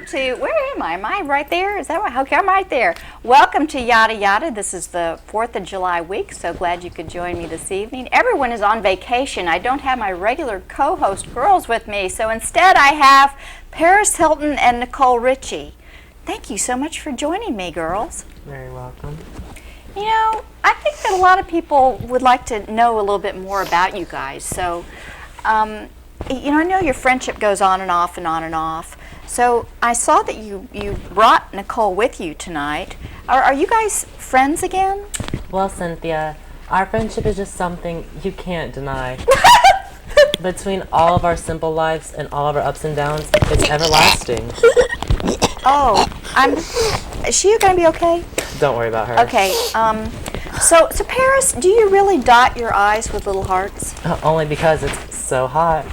to, where am I? Am I right there? Is that right? Okay, I'm right there. Welcome to Yadda Yadda. This is the 4th of July week, so glad you could join me this evening. Everyone is on vacation. I don't have my regular co-host girls with me, so instead I have Paris, Hilton, and Nicole Richie. Thank you so much for joining me, girls. Very welcome. You know, I think that a lot of people would like to know a little bit more about you guys, so you know, I know your friendship goes on and off and on and off. So I saw that you brought Nicole with you tonight. Are you guys friends again? Well, Cynthia, our friendship is just something you can't deny. Between all of our simple lives and all of our ups and downs, it's everlasting. Oh, is she going to be okay? Don't worry about her. Okay. So Paris, do you really dot your I's with little hearts? Only because it's so hot.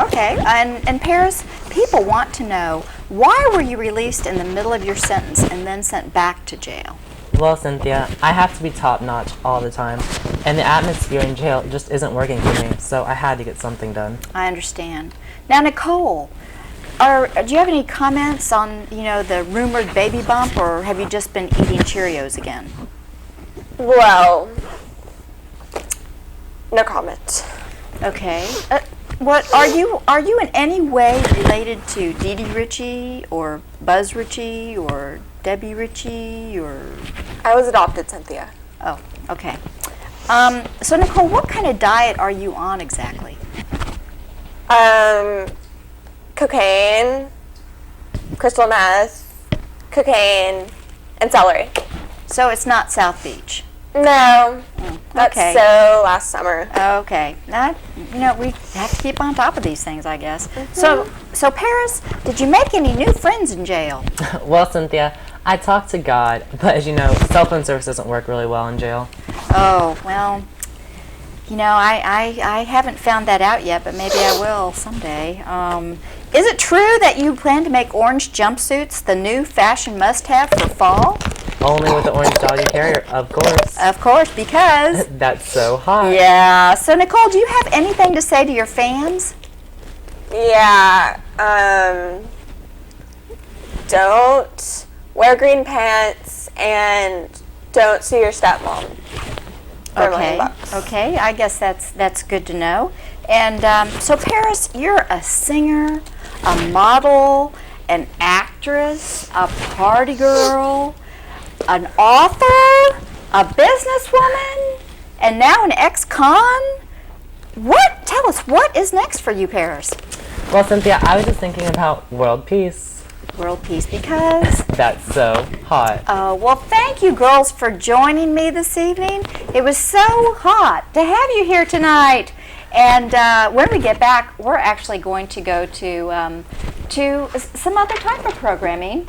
Okay. And Paris, people want to know, why were you released in the middle of your sentence and then sent back to jail? Well, Cynthia, I have to be top-notch all the time, and the atmosphere in jail just isn't working for me, so I had to get something done. I understand. Now, Nicole, do you have any comments on, you know, the rumored baby bump, or have you just been eating Cheerios again? Well, no comment. Okay. What are you in any way related to Dee Dee Richie or Buzz Richie or Debbie Richie or? I was adopted, Cynthia. Oh, okay. So Nicole, what kind of diet are you on exactly? Cocaine, crystal meth, cocaine, and celery. So it's not South Beach? No, that's okay. so last summer. Okay. Now, you know, we have to keep on top of these things, I guess. So Paris, did you make any new friends in jail? Well, Cynthia, I talked to God, but as you know, cell phone service doesn't work really well in jail. Oh, well, you know, I haven't found that out yet, but maybe I will someday. Is it true that you plan to make orange jumpsuits the new fashion must-have for fall? Only with the orange doggy carrier, of course. Of course, because... That's so hot. Yeah. So, Nicole, do you have anything to say to your fans? Yeah, don't wear green pants and don't sue your stepmom for $1 million. Okay, I guess that's good to know. And so, Paris, you're a singer, a model, an actress, a party girl, an author, a businesswoman, and now an ex-con? Tell us, what is next for you, Paris? Well, Cynthia, I was just thinking about world peace. World peace, because? That's so hot. Well, thank you, girls, for joining me this evening. It was so hot to have you here tonight. And when we get back, we're actually going to go to some other type of programming.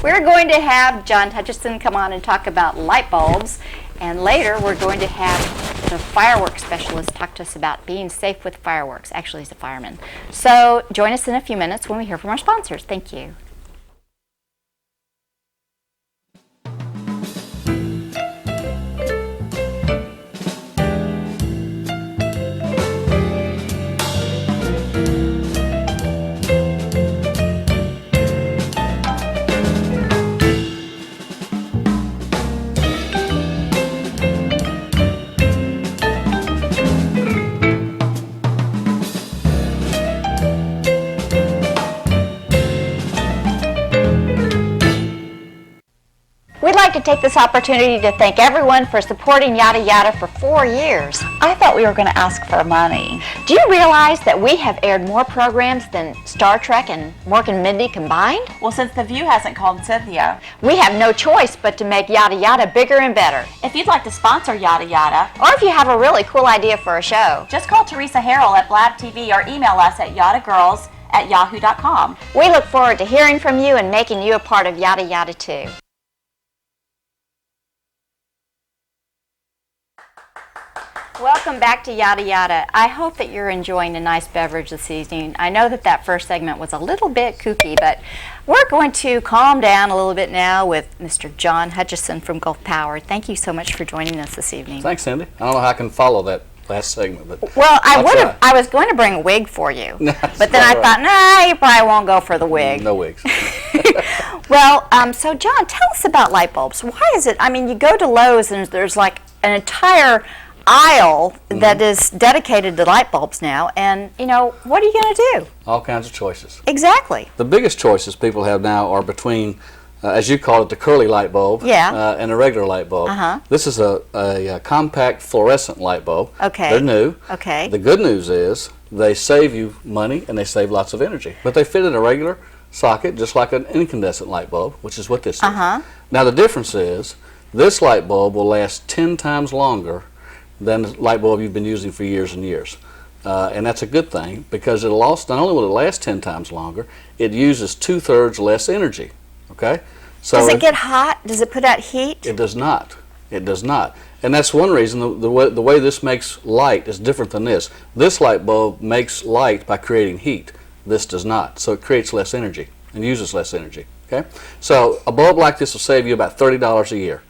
We're going to have John Hutchinson come on and talk about light bulbs. And later, we're going to have the fireworks specialist talk to us about being safe with fireworks. Actually, he's a fireman. So join us in a few minutes when we hear from our sponsors. Thank you. We'd like to take this opportunity to thank everyone for supporting Yadda Yadda for 4 years. I thought we were going to ask for money. Do you realize that we have aired more programs than Star Trek and Mork and Mindy combined? Well, since The View hasn't called Cynthia, We have no choice but to make Yadda Yadda bigger and better. if you'd like to sponsor Yadda Yadda, Or if you have a really cool idea for a show. just call Teresa Harrell at Blab TV or email us at yaddagirls@yahoo.com. We look forward to hearing from you and making you a part of Yadda Yadda too. Welcome back to Yadda Yadda. I hope that you're enjoying a nice beverage this evening. I know that first segment was a little bit kooky, but we're going to calm down a little bit now with Mr. John Hutchinson from Gulf Power. Thank you so much for joining us this evening. Thanks, Cindy. I don't know how I can follow that last segment. But Well, I'll try. I was going to bring a wig for you, That's but then I all right. thought, nah, you probably won't go for the wig. No wigs. Well, so John, tell us about light bulbs. Why is it? I mean, you go to Lowe's and there's like an entire aisle that is dedicated to light bulbs now, and what are you going to do? All kinds of choices. Exactly. The biggest choices people have now are between, as you call it, the curly light bulb and a regular light bulb. This is a compact fluorescent light bulb. Okay. They're new. Okay. The good news is they save you money and they save lots of energy. But they fit in a regular socket just like an incandescent light bulb, which is what this is. Now the difference is this light bulb will last 10 times longer than the light bulb you've been using for years and years. And that's a good thing because it'll also, not only will it last 10 times longer, it uses 2/3 less energy. Okay? So Does it get hot? Does it put out heat? It does not. It does not. And that's one reason the way this makes light is different than this. This light bulb makes light by creating heat. This does not. So it creates less energy and uses less energy. Okay? So a bulb like this will save you about $30 a year.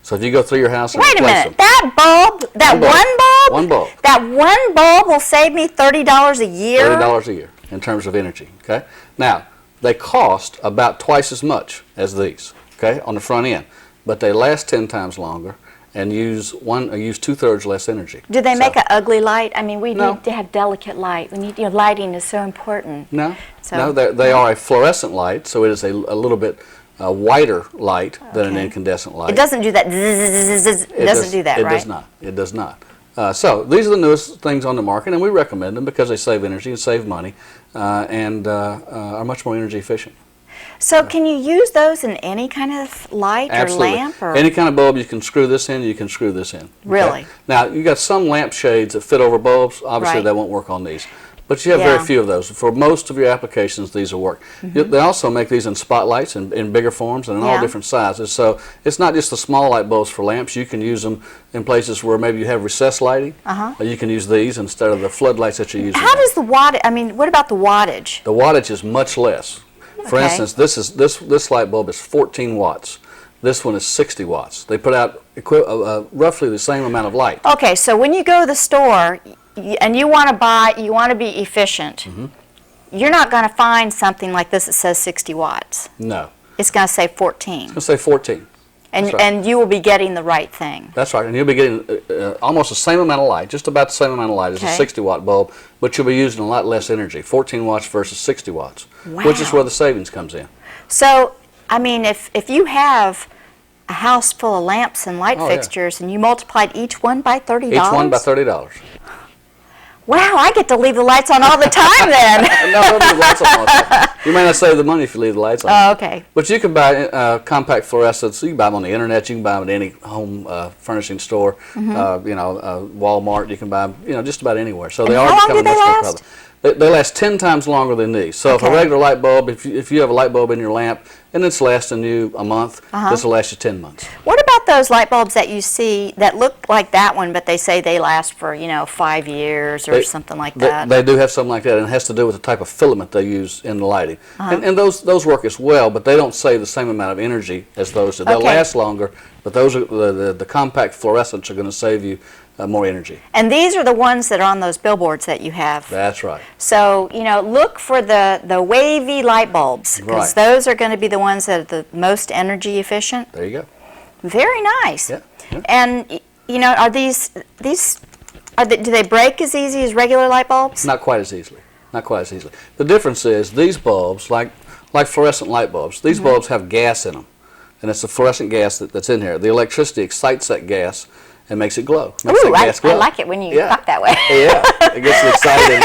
So if you go through your house and Wait a replace minute. them, That bulb, that One bulb. one bulb? One bulb. That one bulb will save me $30 a year? $30 a year in terms of energy. Okay? Now, they cost about twice as much as these, okay, on the front end. But they last 10 times longer and use 2/3 less energy. Do they So- make an ugly light? I mean, we No. need to have delicate light. We need, lighting is so important. No, So- no, they are a fluorescent light, so it is a little bit whiter light than an Okay. incandescent light. It doesn't do that. It doesn't do that, it right? does not. It does not. So these are the newest things on the market, and we recommend them because they save energy and save money, and are much more energy efficient. So can you use those in any kind of light Absolutely. or lamp? Or? Any kind of bulb, you can screw this in, you can screw this in. okay? Really? Now, you got some lamp shades that fit over bulbs. Obviously, Right. that won't work on these. But you have Yeah. very few of those. For most of your applications, these will work. They also make these in spotlights in bigger forms and in all Yeah. different sizes. So it's not just the small light bulbs for lamps. You can use them in places where maybe you have recessed lighting. You can use these instead of the floodlights that you're using. How does the wattage? I mean, what about the wattage? The wattage is much less. For Okay. instance, this light bulb is 14 watts. This one is 60 watts. They put out roughly the same amount of light. Okay, so when you go to the store and you want to be efficient, you're not going to find something like this that says 60 watts. No, It's going to say 14. let's say 14. And, That's right. and you will be getting the right thing. That's right, and you'll be getting almost the same amount of light, just about the same amount of light as Okay. a 60-watt bulb, but you'll be using a lot less energy, 14 watts versus 60 watts, which is Wow. where the savings comes in. So, I mean, if you have a house full of lamps and light Oh, yeah. fixtures and you multiplied each one by $30, Each one by $30. wow, I get to leave the lights on all the time then. No, don't leave the lights on all the time. You may not save the money if you leave the lights on. Oh, okay. But you can buy compact fluorescents. You can buy them on the internet. You can buy them at any home furnishing store. Walmart. You can buy them, just about anywhere. So they And are how long becoming do they much more last? prevalent. They last 10 times longer than these. So if a Okay. regular light bulb, if you have a light bulb in your lamp and it's lasting you a month, this will last you 10 months. What about those light bulbs that you see that look like that one, but they say they last for, 5 years or something like that? They do have something like that, and it has to do with the type of filament they use in the lighting. And those work as well, but they don't save the same amount of energy as those do. They'll Okay. last longer, but those are the compact fluorescents are going to save you more energy. And these are the ones that are on those billboards that you have. That's right. So, look for the wavy light bulbs, because Right. those are going to be the ones that are the most energy efficient. There you go. Very nice. Yeah, yeah. And, are do they break as easy as regular light bulbs? Not quite as easily. Not quite as easily. The difference is these bulbs, like fluorescent light bulbs, these bulbs have gas in them, and it's the fluorescent gas that's in here. The electricity excites that gas and makes it glow. Makes Ooh, that gas I glow. like it when you Yeah. talk that way. Yeah, it gets it excited and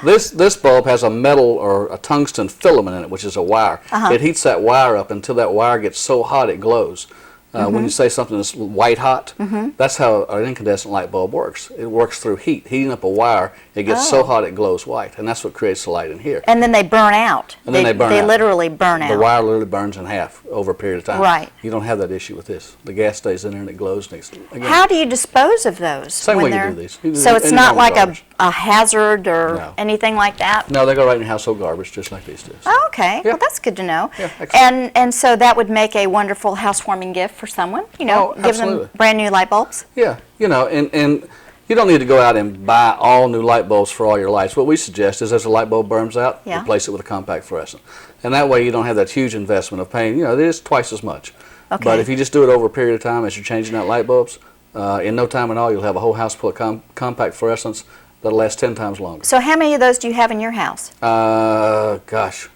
glows. This bulb has a metal or a tungsten filament in it, which is a wire. It heats that wire up until that wire gets so hot it glows. When you say something that's white hot, that's how an incandescent light bulb works. It works through heat. Heating up a wire, it gets so hot it glows white, and that's what creates the light in here. And then they burn out. And then they burn out. literally burn out. The wire literally burns in half over a period of time. Right. You don't have that issue with this. The gas stays in there and it glows. And again, How do you dispose of those? Same when way you they're- do these. You do So it's any not normal like garbage. a hazard or No. anything like that? No, they go right in your household garbage just like these do. Oh, okay. Yeah. Well, that's good to know. Yeah, excellent. And so that would make a wonderful housewarming gift for someone, Oh, give them absolutely. brand new light bulbs. Yeah, and You don't need to go out and buy all new light bulbs for all your lights. What we suggest is as a light bulb burns out, Yeah. replace it with a compact fluorescent. And that way you don't have that huge investment of paying, it is twice as much. Okay. But if you just do it over a period of time as you're changing out light bulbs, in no time at all, you'll have a whole house full of compact fluorescents that'll last 10 times longer. So how many of those do you have in your house? Gosh,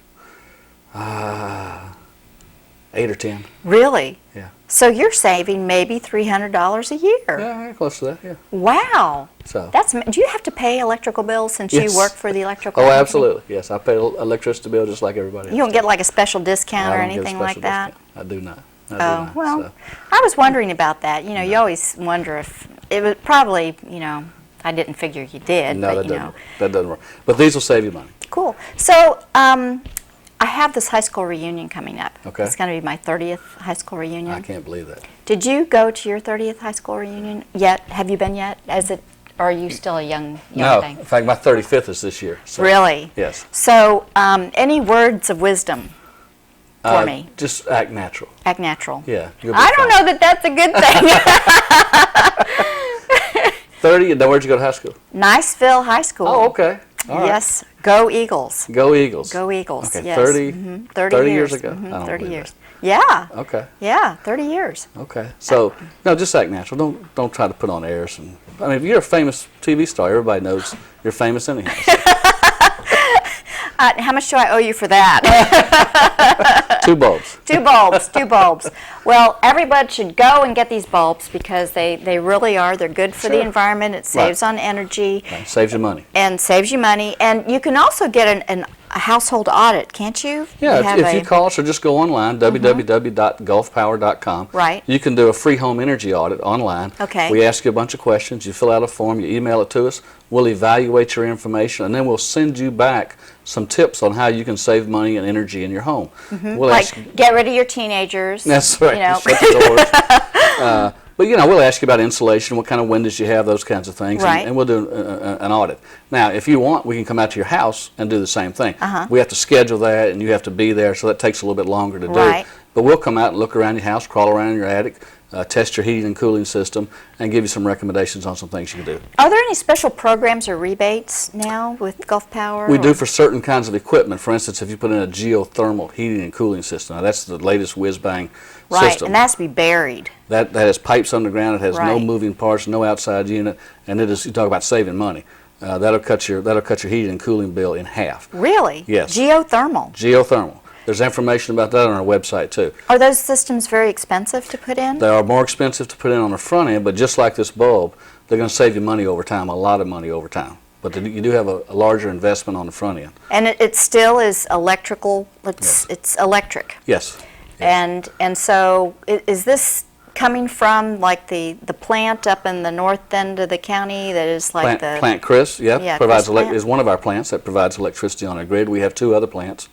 8 or 10. Really? Yeah. So you're saving maybe $300 a year. Yeah, close to that, yeah. Wow. So. Do you have to pay electrical bills since Yes. you work for the electrical Oh, company? absolutely. Yes, I pay electricity bill just like everybody else. You don't get like a special discount or I don't get a anything like special that? discount. I do not. I do Oh, not, well, so. I was wondering about that. You always wonder if it was probably, I didn't figure you did, No, but that doesn't work. But these will save you money. Cool. So, I have this high school reunion coming up. Okay. It's going to be my 30th high school reunion. I can't believe that. Did you go to your 30th high school reunion yet? Have you been yet? Or are you still a young No, thing? in fact, my 35th is this year. So. Really? Yes. So, any words of wisdom for me? Just act natural. Act natural. Yeah. You'll be I don't fine. know that that's a good thing. 30, and then where'd you go to high school? Niceville High School. Oh, okay. All right. Yes. Go Eagles. Go Eagles. Go Eagles. Okay, Yes. 30, Mhm. 30 years ago? Mhm, I don't 30 believe years. Yeah. that. Okay. Yeah. 30 years. Okay. So, no, just act natural. Don't try to put on airs. If you're a famous TV star, everybody knows you're famous anyhow. How much do I owe you for that? 2 bulbs. 2 bulbs. 2 bulbs. Well, everybody should go and get these bulbs because they really are. They're good for the Sure. environment. It saves on energy. Right. Saves you money. And saves you money. And you can also get a household audit, can't you? Yeah, You have if you call us or just go online, www.gulfpower.com. Right. You can do a free home energy audit online. Okay. We ask you a bunch of questions. You fill out a form, you email it to us. We'll evaluate your information, and then we'll send you back some tips on how you can save money and energy in your home. We'll ask you, Like, get rid of your teenagers. that's right. You know. Shut the doors. But we'll ask you about insulation, what kind of windows you have, those kinds of things, Right. and we'll do an audit. Now, if you want, we can come out to your house and do the same thing. Uh-huh. We have to schedule that, and you have to be there, so that takes a little bit longer to do. Right. But we'll come out and look around your house, crawl around in your attic, test your heating and cooling system, and give you some recommendations on some things you can do. Are there any special programs or rebates now with Gulf Power? We do or- for certain kinds of equipment. For instance, if you put in a geothermal heating and cooling system, now that's the latest whiz-bang Right, system. and that has to be buried. That has pipes underground. It has no Right. moving parts, no outside unit, and it is. You talk about saving money. That'll cut your heating and cooling bill in half. Really? Yes. Geothermal. Geothermal. There's information about that on our website too. Are those systems very expensive to put in? They are more expensive to put in on the front end, but just like this bulb, they're going to save you money over time, a lot of money over time. But you do have a larger investment on the front end. And it still is electrical. It's electric. Yes. And so is this coming from like the plant up in the north end of the county that is like Plant Chris, Yeah, provides Chris plant. is one of our plants that provides electricity on our grid. We have 2 other plants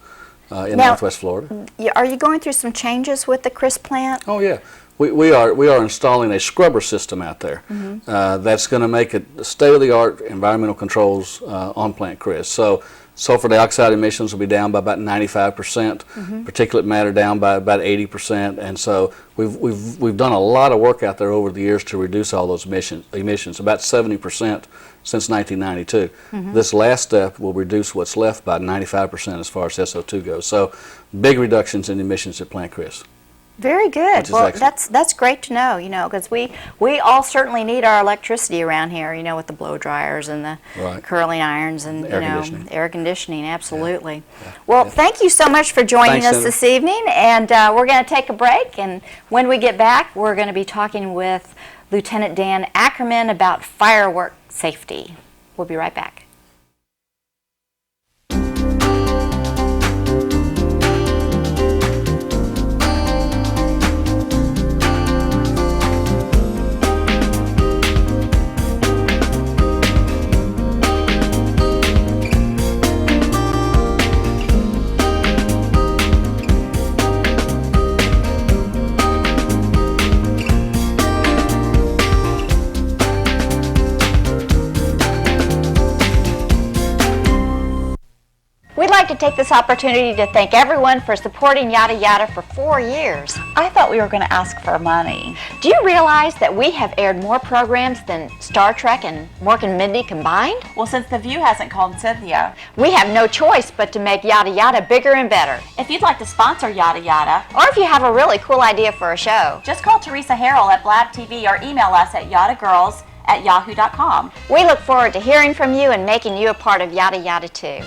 in Now- Northwest Florida. Are you going through some changes with the Chris plant? Oh yeah, we are installing a scrubber system out there that's going to make it state-of-the-art environmental controls on Plant Chris. So sulfur dioxide emissions will be down by about 95%, particulate matter down by about 80%, and so we've done a lot of work out there over the years to reduce all those emissions, about 70% since 1992. This last step will reduce what's left by 95% as far as SO2 goes. So big reductions in emissions at Plant Chris. Very good. Which is Well, excellent. that's great to know, because we all certainly need our electricity around here, with the blow dryers and the Right. curling irons and, Air conditioning. air conditioning, absolutely. Well, thank you so much for joining Thanks, us Senator. this evening, and we're going to take a break, and when we get back, we're going to be talking with Lieutenant Dan Akerman about firework safety. We'll be right back. to take this opportunity to thank everyone for supporting Yadda Yadda for 4 years. I thought we were going to ask for money. Do you realize that we have aired more programs than Star Trek and Mork and Mindy combined? Well, since The View hasn't called Cynthia, We have no choice but to make Yadda Yadda bigger and better. if you'd like to sponsor Yadda Yadda, Or if you have a really cool idea for a show. just call Teresa Harrell at Blab TV or email us at yaddagirls@yahoo.com. We look forward to hearing from you and making you a part of Yadda Yadda too.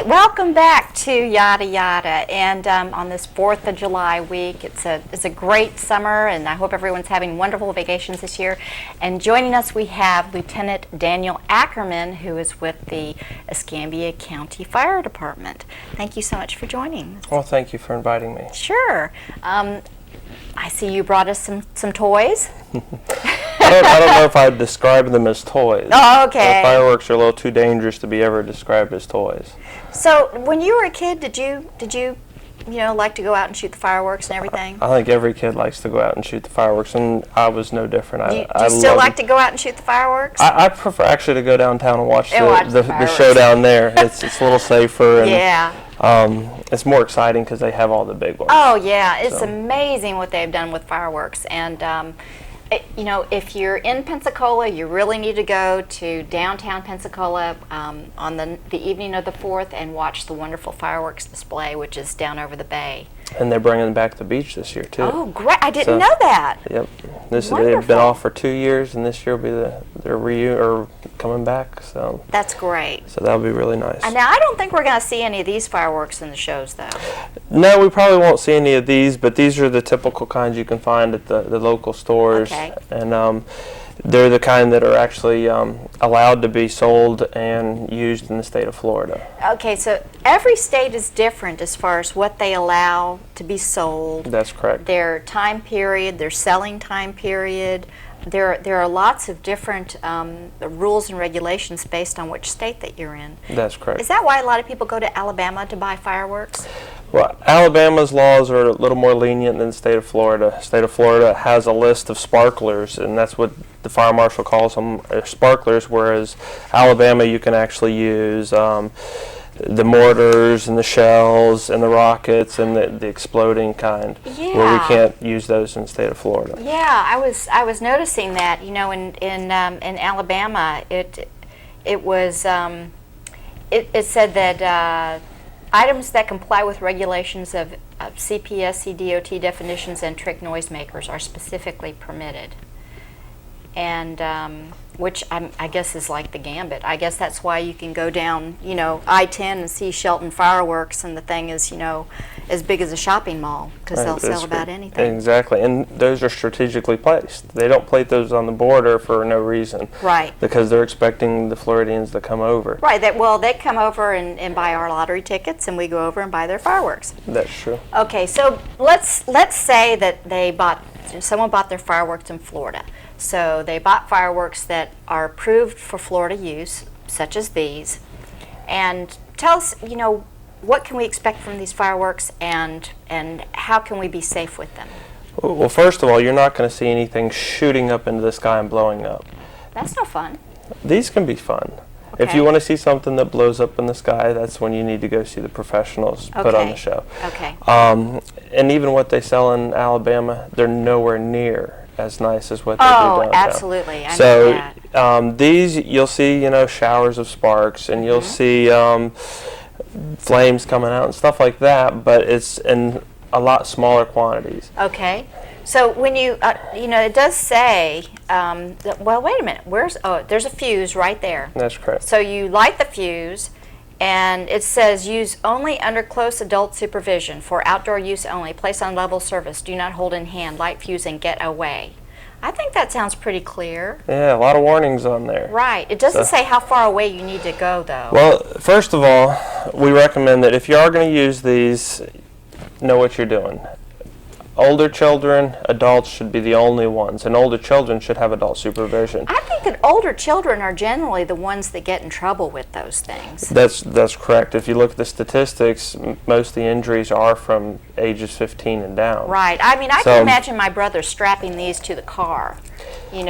Welcome back to Yadda Yadda, and on this 4th of July week, it's a great summer, and I hope everyone's having wonderful vacations this year. And joining us, we have Lieutenant Daniel Akerman, who is with the Escambia County Fire Department. Thank you so much for joining. Well, thank you for inviting me. Sure. I see you brought us some toys. I don't know if I'd describe them as toys. Oh, okay. Fireworks are a little too dangerous to be ever described as toys. So, when you were a kid, did you like to go out and shoot the fireworks and everything? I think every kid likes to go out and shoot the fireworks, and I was no different. Do you still like to go out and shoot the fireworks? I prefer actually to go downtown and watch the the show down there. It's a little safer. And, yeah. It's more exciting because they have all the big ones. Oh yeah, it's amazing what they've done with fireworks, and if you're in Pensacola, you really need to go to downtown Pensacola on the evening of the 4th and watch the wonderful fireworks display, which is down over the bay. And they're bringing back the beach this year too. Oh, great! I didn't know that. Yep. They've been off for 2 years, and this year will be their coming back. So that's great. So that'll be really nice. Now I don't think we're going to see any of these fireworks in the shows, though. No, we probably won't see any of these, but these are the typical kinds you can find at the local stores. Okay. And they're the kind that are actually allowed to be sold and used in the state of Florida. Okay, so every state is different as far as what they allow to be sold. That's correct. Their time period, their selling time period. There are lots of different rules and regulations based on which state that you're in. That's correct. Is that why a lot of people go to Alabama to buy fireworks? Well, Alabama's laws are a little more lenient than the state of Florida. The state of Florida has a list of sparklers, and that's what the fire marshal calls them, sparklers, whereas Alabama you can actually use the mortars and the shells and the rockets and the exploding kind, where we can't use those in the state of Florida. Yeah, I was noticing that. In Alabama, it said that items that comply with regulations of CPSC DOT definitions and trick noisemakers are specifically permitted. And which I guess is like the gambit. I guess that's why you can go down, I-10 and see Shelton fireworks, and the thing is, as big as a shopping mall, because they'll sell about anything. Exactly, and those are strategically placed. They don't place those on the border for no reason. Right. Because they're expecting the Floridians to come over. Right. They come over and buy our lottery tickets, and we go over and buy their fireworks. That's true. Okay, so let's say that someone bought their fireworks in Florida. So they bought fireworks that are approved for Florida use, such as these. And tell us, what can we expect from these fireworks, and how can we be safe with them? Well, first of all, you're not going to see anything shooting up into the sky and blowing up. That's no fun. These can be fun. If Okay. you want to see something that blows up in the sky, that's when you need to go see the professionals put on the show. Okay. And even what they sell in Alabama, they're nowhere near as nice as what they do Oh, downtown. absolutely. I know So that. these, you'll see, showers of sparks, and you'll see flames coming out and stuff like that, but it's in a lot smaller quantities. Okay. So when you, it does say, well, wait a minute. There's a fuse right there. That's correct. So you light the fuse, and it says use only under close adult supervision for outdoor use only. Place on level surface. Do not hold in hand. Light fuse and get away. I think that sounds pretty clear. Yeah, a lot of warnings on there. Right. It doesn't say how far away you need to go, though. Well, first of all, we recommend that if you are going to use these, know what you're doing. Older children, adults should be the only ones, and older children should have adult supervision. I think that older children are generally the ones that get in trouble with those things. That's correct. If you look at the statistics, most of the injuries are from ages 15 and down. Right. I mean, I So- can imagine my brother strapping these to the car, And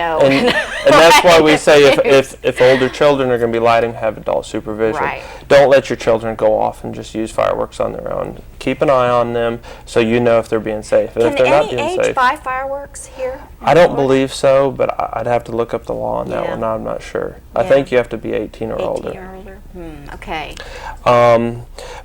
that's why we say if older children are going to be lighting, have adult supervision. Right. Don't let your children go off and just use fireworks on their own. Keep an eye on them so you know if they're being safe. And if Can they're not any being age safe, buy fireworks here? I don't believe so, but I'd have to look up the law on that Yeah. one. I'm not sure. I Yeah. think you have to be 18 or 18 older. or older? Okay.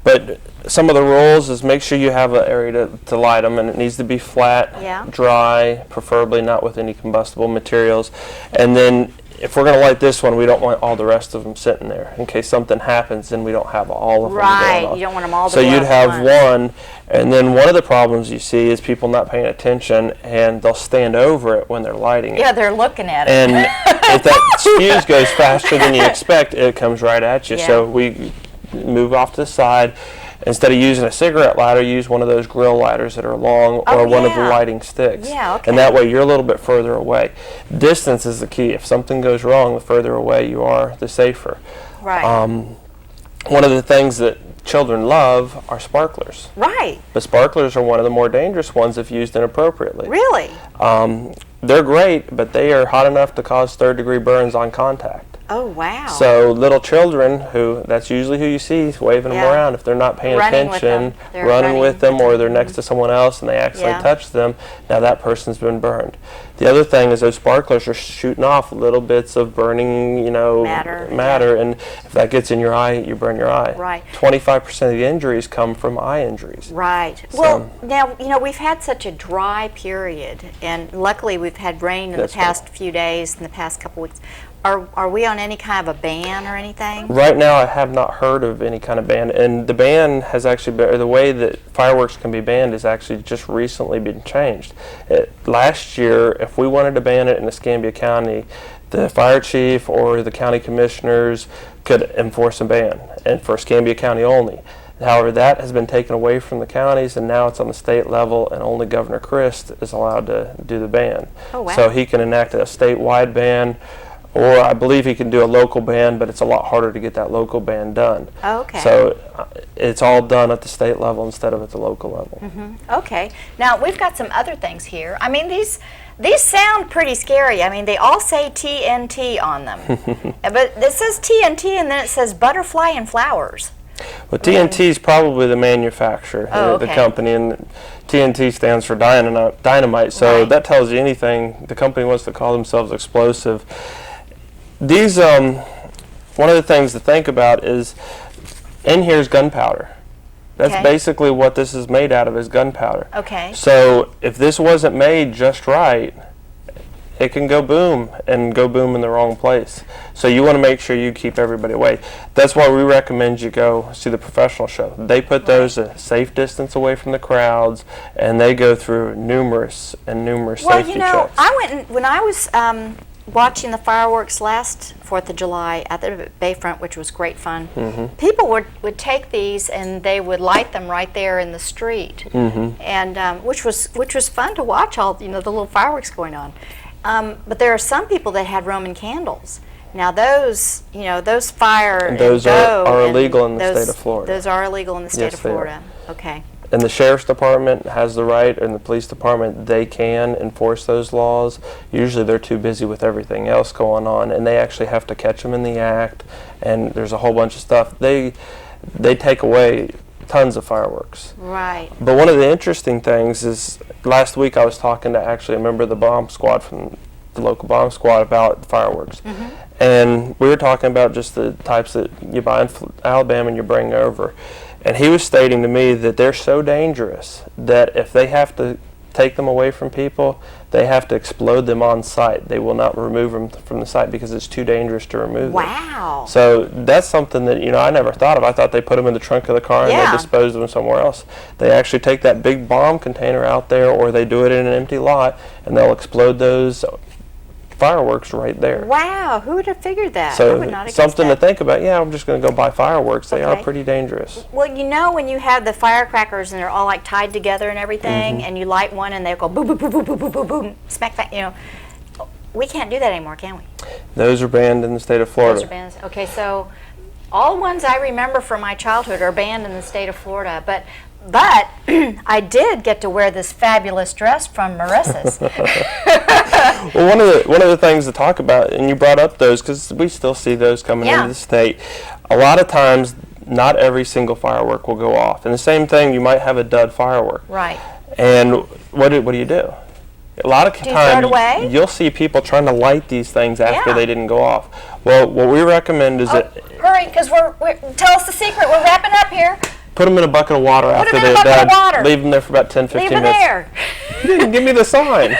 But some of the rules is make sure you have an area to light them, and it needs to be flat, Yeah. dry, preferably not with any combustible materials. And then if we're going to light this one, we don't want all the rest of them sitting there. In case something happens, then we don't have all of them Right. going off. You don't want them all to So go you'd up have at once. one, and then one of the problems you see is people not paying attention, and they'll stand over it when they're lighting it. Yeah, they're looking at it. And if that fuse goes faster than you expect, it comes right at you. Yeah. So we move off to the side. Instead of using a cigarette lighter, use one of those grill lighters that are long, Oh, or one of the yeah. lighting sticks. Yeah, okay. And that way you're a little bit further away. Distance is the key. If something goes wrong, the further away you are, the safer. Right. One of the things that children love are sparklers. Right. But sparklers are one of the more dangerous ones if used inappropriately. Really? They're great, but they are hot enough to cause third-degree burns on contact. Oh, wow. So little children, that's usually who you see waving Yeah. them around. If they're not paying Running with attention, them. They're running running with them, or they're next to someone else and they accidentally Yeah. touch them, now that person's been burned. The other thing is those sparklers are shooting off little bits of burning, matter, and if that gets in your eye, you burn your eye. Right. 25% of the injuries come from eye injuries. Right. Well, now, we've had such a dry period, and luckily we've had rain in the That's right. past few days, in the past couple weeks. Are we on any kind of a ban or anything? Right now, I have not heard of any kind of ban, and the ban has actually been, or the way that fireworks can be banned has actually just recently been changed. Last year, if we wanted to ban it in Escambia County, the fire chief or the county commissioners could enforce a ban, and for Escambia County only. However, that has been taken away from the counties, and now it's on the state level, and only Governor Christ is allowed to do the ban. Oh, wow. So he can enact a statewide ban, or I believe he can do a local ban, but it's a lot harder to get that local ban done. Oh, okay. So it's all done at the state level instead of at the local level. Okay. Now, we've got some other things here. I mean, these sound pretty scary. I mean, they all say TNT on them. But it says TNT, and then it says butterfly and flowers. Well, TNT is probably the manufacturer, Oh, the okay. company, and TNT stands for dynamite. So Right. that tells you anything. The company wants to call themselves explosive. These, one of the things to think about is, in here is gunpowder. That's Okay. basically what this is made out of, is gunpowder. Okay. So if this wasn't made just right, it can go boom and go boom in the wrong place. So you want to make sure you keep everybody away. That's why we recommend you go see the professional show. They put those a safe distance away from the crowds, and they go through numerous safety checks. I went when I was watching the fireworks last 4th of July at the Bayfront, which was great fun. People would take these and they would light them right there in the street, and which was fun to watch, all the little fireworks going on. But there are some people that had Roman candles. Now those fire And those and go, are and illegal in the those- state of Florida. Those are illegal in the state Yes, of they are. Florida. Okay. And the sheriff's department has the right, and the police department, they can enforce those laws. Usually they're too busy with everything else going on, and they actually have to catch them in the act, and there's a whole bunch of stuff. They take away tons of fireworks. Right. But one of the interesting things is, last week I was talking to actually a member of the bomb squad from the local bomb squad about fireworks. And we were talking about just the types that you buy in Alabama and you bring over. And he was stating to me that they're so dangerous that if they have to take them away from people, they have to explode them on site. They will not remove them from the site because it's too dangerous to remove them. Wow. So that's something that, I never thought of. I thought they put them in the trunk of the car and Yeah. they disposed of them somewhere else. They actually take that big bomb container out there, or they do it in an empty lot, and they'll explode those fireworks right there. Wow, who would have figured that? I So would not have something to guessed that. think about. Yeah, I'm just going to go buy fireworks. They are Okay. pretty dangerous. Well, when you have the firecrackers and they're all like tied together and everything, and you light one and they go boom, boom, boom, boom, boom, boom, boom, boom, smack that, we can't do that anymore, can we? Those are banned in the state of Florida. Those are banned. Okay, so all ones I remember from my childhood are banned in the state of Florida, but I did get to wear this fabulous dress from Marissa's. Well, one of the things to talk about, and you brought up those because we still see those coming Yeah. into the state. A lot of times, not every single firework will go off, and the same thing, you might have a dud firework. Right. And what do you do? A lot of you throw it times away? you'll see people trying to light these things after Yeah. they didn't go off. Well, what we recommend is that Hurry, because we're tell us the secret. We're wrapping up here. put them in a bucket of water after them in a they're bucket of done. water. Leave them there for about 10, 15 Leave them minutes. there. You didn't give me the sign.